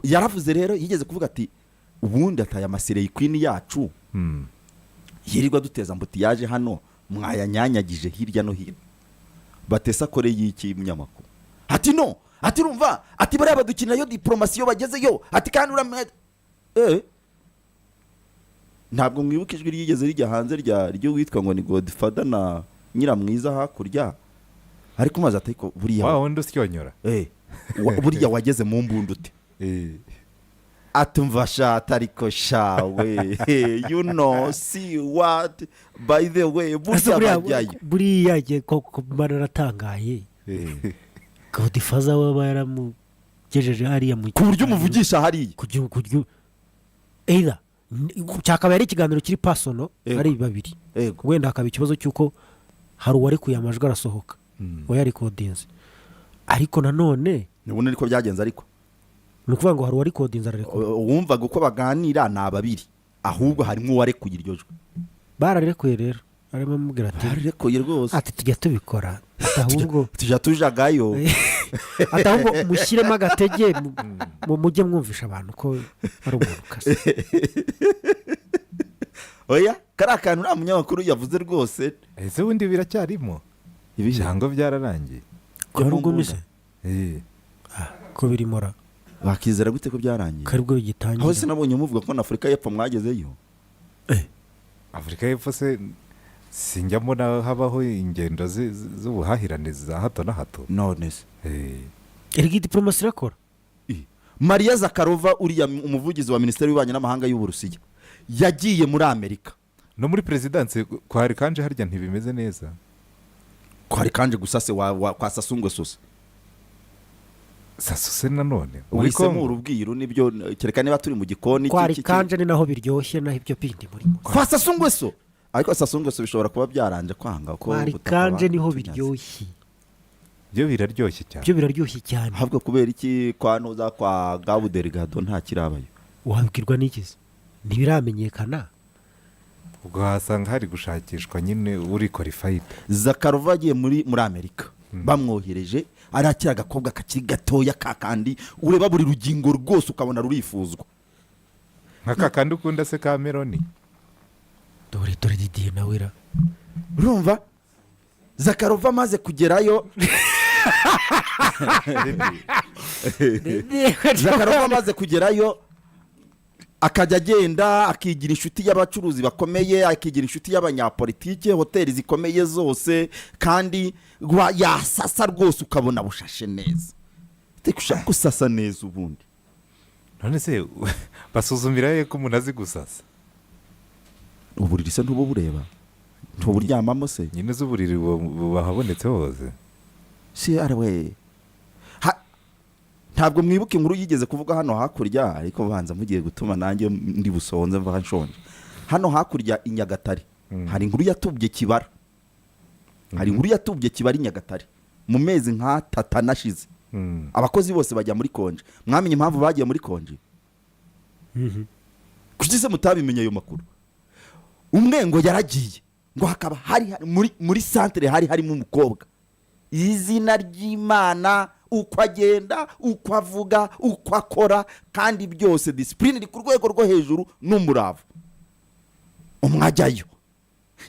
yaravuze rero yigeze kuvuga ati ubundi ataye amasireye queen yacu yirirwa duteza mbutiyaje hano mwayanyanyagije hirya no hino batesa kore y'iki munyamakuru ati no ati rumva ati bari abadukinira yo diplomasi yo bagezeyo ati kandi ntabwo mwibuka ijwi ryigeze rijya hanze ryo witwa ngo ni Godfather na Nyiramwiza hakurya ariko maze atiko buriya wundi usyonyora buriya wageze mu mbundute atumva shata ariko shawe you know see what by the way buriya ye koko bararatangaye Godfather waba yaramugejeje hariya mu ku buryo umuvugisha hariya kujya either cyakaba yari ikiganiro kiri pasono ari babiri wenda hakaba ikibazo cy'uko hari uwari kuyamajwi arasohoka wayari kodinze ariko nanone nubone ariko byagenze ariko ni ukuvuga ngo hari uwari kodinze ararekura wumvaga uko baganira ni ababiri ahubwo harimo uwarekuye iryo jwi bararekuye rero arimo amubwira ati bararekuye rwose ati tujya tubikora ahubwo tujya tujagayo ati ahubwo mushyiremo agatege mujye mwumvisha abantu ko ari umuntu ukase oya kari akantu nta munyamakuru yavuze rwose ese ubundi biracyarimo ibijyango byararangiye kwarugumise ko birimora bakizera gute ko byarangiye karibwo bigitangira aho sinabonye muvuga ko na Afrika y'Epfo mwagezeyo Afrika y'Epfo se sinjyamo na habaho ingendo z'ubuhahirane za hato na hato none se erigi diplomasi rakora Maria Zakharova uriya umuvugizi wa Minisiteri y'Ububanyi n'Amahanga y'Uburusiya yagiye muri Amerika no muri presidence kwari kanje harya ntibimeze neza kwari kanje gusase kwa Sasungwe Sose Sasuse nanone uhisemo urubwiro nibyo kereka niba turi mu gikoni kwari kanje ni naho biryoshye naho ibyo pindi muri kwa Sasungwe So ariko Sasungwe So bishobora kuba byaranje kwanga ko kwari kanje niho biryoshye byo biraryoshye cyane byo biraryoshye cyane ahubwo kubera iki kwa noza kwa Gabo Delgado nta kirabayo wabwirwa n'ikizi ntibiramenyekana ubwo hasanga hari gushakishwa nyine uri qualified Zakharova agiye muri Amerika bamwohereje arakira agakobwa kakiri gatoya kakandi ureba buri rugingo rwose ukabona rurifuzwa nk'akakandi ukunda se ka Meloni dore Didier nawera urumva Zakharova maze kugerayo Zakharova maze kugerayo akajya agenda akigira inshuti y'abacuruzi bakomeye akigira inshuti y'abanyapolitike hoteli zikomeye zose kandi yasasa rwose ukabona bushashe neza ushaka gusasa neza ubundi none se basuzumira ye ko umuntu azi gusasa uburiri se ntubo bureba ntuburyamamo se nyine z'uburiri bahabonetse hose si arawe ntabwo mwibuka inkuru yigeze kuvuga hano hakurya ariko banza mugiye gutuma nanjye ndi busonze mva nshonje hano hakurya i Nyagatare hari inkuru yatubye Kibara hari inkuru yatubye Kibara i Nyagatare mu mezi nk'atatu nashize abakozi bose bajya muri konje mwamenye impamvu bagiye muri konje kuki se mutabimenye ayo makuru umwe ngo yaragiye ngo hakaba hari muri centre harimo umukobwa izina ry'Imana uko agenda uko avuga uko akora kandi byose discipline iri ku rwego rwo hejuru n'umurava umwajyayo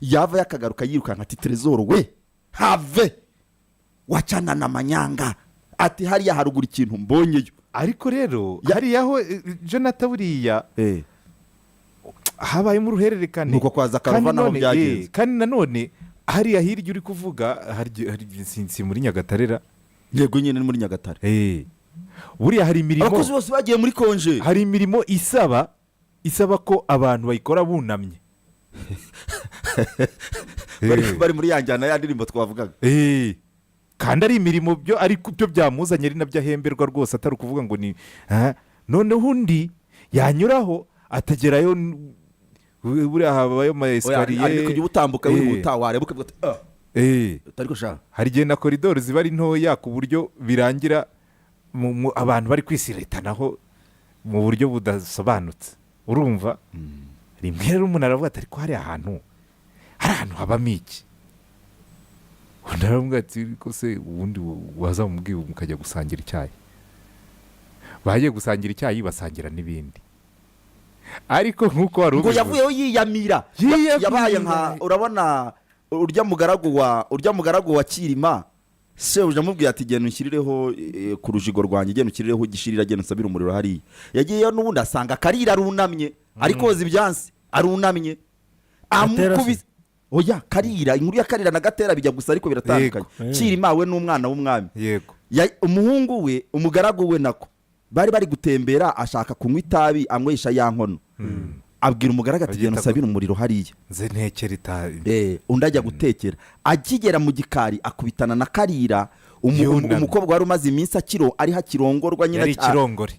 yava yakagaruka yirukanka ati Trezor we have wacana na manyanga ati hariya harugura ikintu mbonyeyo ariko rero hariyaho Jonathan buriya habaye mu ruhererekane nuko kwa Zakharova naho byagenze kandi nanone hariya hirya uri kuvuga hari sinsi muri Nyagatarera yego nyine muri Nyagatare buriya hari imirimo abakozi bose bagiye muri konje hari imirimo isaba ko abantu bayikora bunamye bari muri yanjyana ya ndirimbo twavugaga kandi ari imirimo byo ariko byo byamuzanye ari nabyo ahemberwa rwose atari ukuvuga ngo ni noneho undi yanyuraho atagerayo buriya habayo ama esikariye ari kujya utambuka wihuta warebuka utariko shaka hari igihe na koridoro ziba ari ntoya ku buryo birangira abantu bari kwisiretanaho mu buryo budasobanutse urumva rimwe rero umuntu aravuga ati ariko hari ahantu habamo iki undi aravuga ati ko se ubundi wazamubwiye mukajya gusangira icyayi bagiye gusangira icyayi basangira n'ibindi, ariko nk'uko wari ngo ubivuze yavuyeho yiyamira yabaye nka urabona urya mugaragu wa Kirima shebuja amubwiye ati genda unshyirireho ku rujigo rwanjye, genda unshyirireho igishirira, genda unsabire umuriro hariya. yagiyeyo n'ubundi asanga Karira arunamye ariko koza ibyansi arunamye amukubise. Oya Karira, inkuru ya Karira na Gatera bijya gusa ariko biratandukanye. Kirima we n'umwana w'umwami, yego umuhungu we umugaragu we nako bari gutembera ashaka kunywa itabi anywesha ya nkono. Abwira umugaragu ati genda usabire umuriro hariya, nze ntekera itabi. Undi ajya gutekera, akigera mu gikari akubitana na Karira, umukobwa wari umaze iminsi ari hakirongorwa nyine yari ikirongore.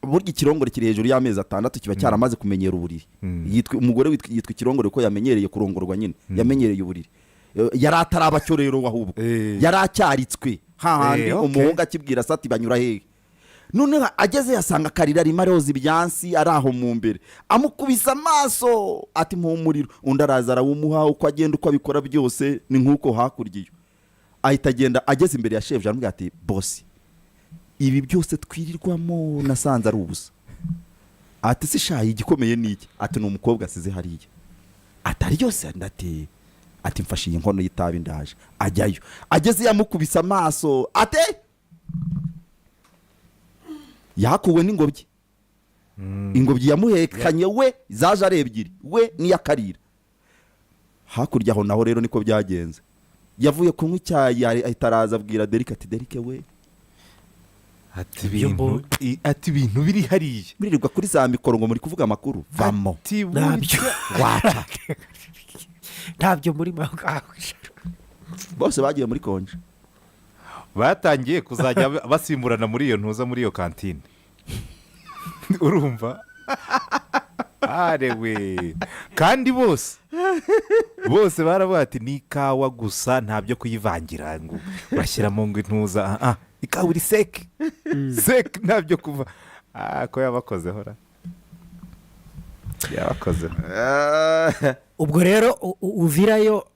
Burya ikirongore kiri hejuru y'amezi 6 kiba cyaramaze kumenyera uburiri. Umugore yitwa ikirongore ko yamenyereye kurongorwa nyine, yamenyereye uburiri. Yari ataraba cyo rero wahubwo yari acyaritswe hahandi umuhungu akibwira sati banyura hehe. None ageze yasanga Karira arimo aroza ibyansi ari aho mu mbere, amukubisa amaso ati mpumuriro. Undi araza arawumuha, uko agenda uko abikora byose ni nk'uko hakurya iyo. Ahita agenda ageze imbere ya shebuja aramubwira ati bosi, ibi byose twirirwamo nasanze ari ubusa. Ati si shayi igikomeye niki? Ati ni umukobwa asize hariya. Atari yose ati mfashe iyi nkono y'itabi ndaje. Ajyayo ageze yamukubisa amaso ate yakuwe n'ingobyi. Ingobyi yamuhekanye we zaje ari ebyiri, we n'iya Karira. Hakurya aho naho rero niko byagenze. Yavuye kunywa icyayi ahita araza abwira Derike ati Derike we, ati ibintu biri hariya muririrwa kuri za mikoro ngo muri kuvuga amakuru vamo ntabyo waca ntabyo muri makawe bose bagiye muri konje, batangiye kuzajya basimburana muri iyo ntuza muri iyo kantine. Urumva arewe kandi bose baravuga ati ni ikawa gusa ntabyo kuyivangira ngo bashyiramo ngo intuza ikawa iri seke ntabyo kuva ko yabakozeho yabakozeho. ubwo rero uvirayo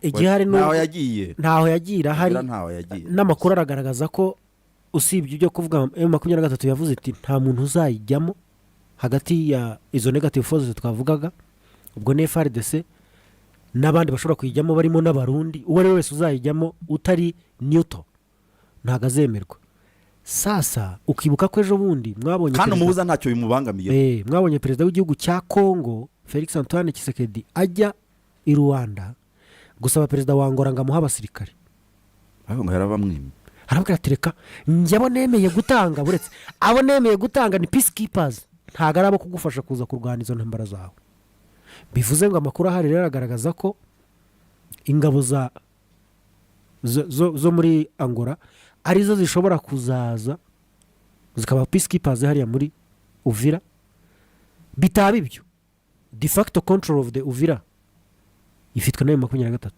igihari ntaho yagiye irahari. N'amakuru aragaragaza ko usibye ibyo kuvuga M23 yavuze iti nta muntu uzayijyamo hagati ya izo negative forces twavugaga, ubwo ni FARDC n'abandi bashobora kuyijyamo barimo n'abarundi. uwo ari wese uzayijyamo utari Newton ntago azemerwa. Sasa ukibuka ko ejo bundi mwabonye kandi umuhuza ntacyo bimubangamiye, mwabonye perezida w'igihugu cya Congo Felix Antoine Tshisekedi ajya i Rwanda gusaba perezida wa Angola ngo amuhe abasirikare. ngo yarabamwimye, arabwira ati reka njye abo nemeye gutanga, buretse abo nemeye gutanga ni peacekeepers, ntago ari abo kugufasha kuza kurwana izo ntambara zawe. Bivuze ngo amakuru ahari rero agaragaza ko ingabo zo muri Angola arizo zishobora kuzaza zikaba peacekeepers hariya muri Uvira. Bitaba ibyo de facto control of the Uvira ifitwe na M23.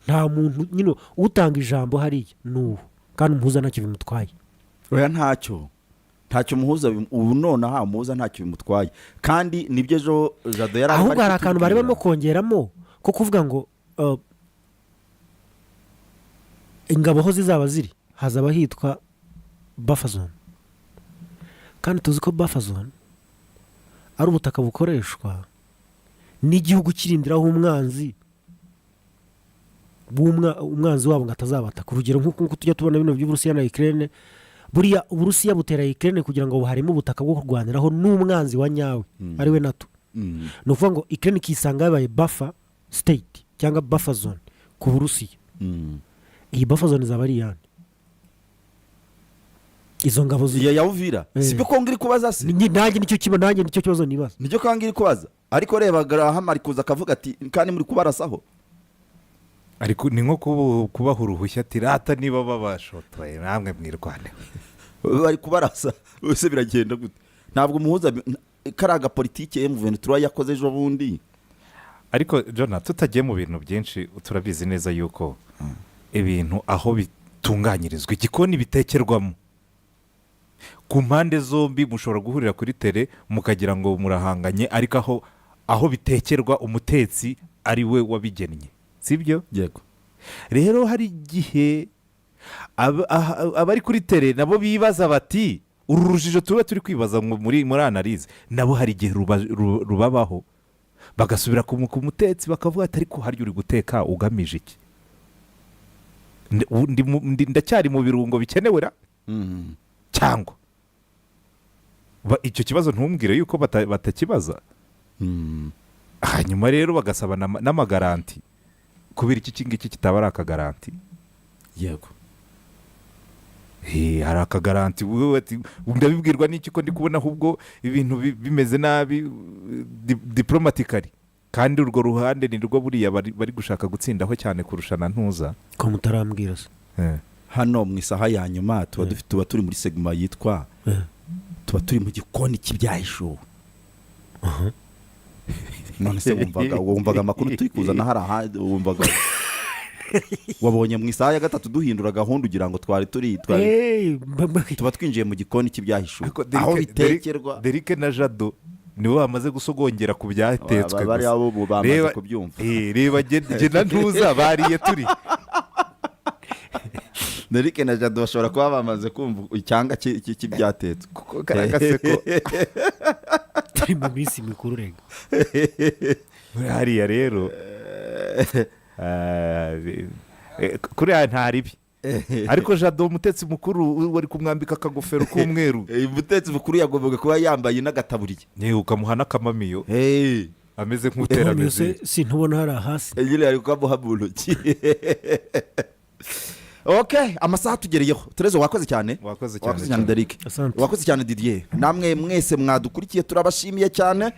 Nta muntu nyine utanga ijambo hariya n'uwo, kandi umuhuza ntacyo bimutwaye. oya ntacyo umuhuza ubu none umuhuza ntacyo bimutwaye. Kandi nibyo ejo Jado yari ahubwo hari akantu bari barimo kongeramo ko kuvuga ngo ingabo aho zizaba ziri hazaba hitwa buffer zone, kandi tuzi ko buffer zone ari ubutaka bukoreshwa n'igihugu kirindiraho umwanzi wabo ngo atazabataka. Urugero nk'uko tujya tubona bino by'Uburusiya na Ukraine, buriya Uburusiya butera Ukraine kugira ngo buharimo ubutaka bwo kurwaniraho n'umwanzi wa nyawe ariwe NATO. Ni ukuvuga ngo Ukraine ikisanga yabaye buffer state cyangwa buffer zone ku Burusiya. Iyi buffer zone izaba ari iyande izo ngabo ya Uvira. Sibyo ko ngiri kubaza se nanjye nicyo kibazo nibaza, nicyo ko ngiri kubaza. Ariko reba Graham ari kuza akavuga ati kandi muri kubarasaho, ariko ni nko kubaha uruhushya ati rata niba babashotoye namwe mwirwane bari kubarasa bose biragenda gute? Ntabwo umuhuza karaga politike M23 yakoze ejo bundi. Ariko Jonathan, tutagiye mu bintu byinshi turabizi neza yuko ibintu aho bitunganyirizwa igikoni bitekerwamo ku mpande zombi, mushobora guhurira kuri tele mukagira ngo murahanganye, ariko aho bitekerwa umutetsi ari we wabigennye, sibyo? Yego. Rero hari igihe abari kuri tele nabo bibaza bati uru rujijo tuba turi kwibaza muri analize nabo hari igihe rubabaho bagasubira ku mutetsi bakavuga ati ariko harya uri guteka ugamije iki, ndacyari mu birungo bikenewe cyangwa icyo kibazo ntumbwire yuko batakibaza. Hanyuma rero bagasaba n'amagaranti, kubera iki ngiki kitaba ari akagaranti. Yego, hari akagaranti ndabibwirwa n'iki ko ndi kubona ahubwo ibintu bimeze nabi diplomatically, kandi urwo ruhande ni rwo buriya bari gushaka gutsindaho cyane kurusha na ntuza ko mutarambwira se. hano mu isaha ya nyuma tuba turi muri segma yitwa tuba turi mu gikoni cy'ibyahishuwe. none se wumvaga amakuru turi kuzana hari ahandi wumvaga wabonye mu isaha ya gatatu duhindura gahunda ugira ngo twari tuba twinjiye mu gikoni cy'ibyahishuwe aho bitekerwa. Derek na Jado nibo bamaze gusogongera ku byatetswe gusa, bari abo bamaze kubyumva. Reba jye na ntuza bariye turi Derek na Jado bashobora kuba bamaze kumva icyanga cy'ibyatetswe kuko karagase ko turi mu minsi mikuru rega hariya rero kuri aya ntaribi. Ariko Jado umutetsi mukuru wari kumwambika akagofero k'umweru, umutetsi mukuru yagombaga kuba yambaye n'agataburye ukamuha n'akamamiyo ameze nk'uterameze, sintubona hari hasi nyine ari kukamuha mu ntoki. amasaha tugereyeho. Terezo wakoze cyane Derek, wakoze cyane Didier, namwe mwese mwadukurikiye turabashimiye cyane.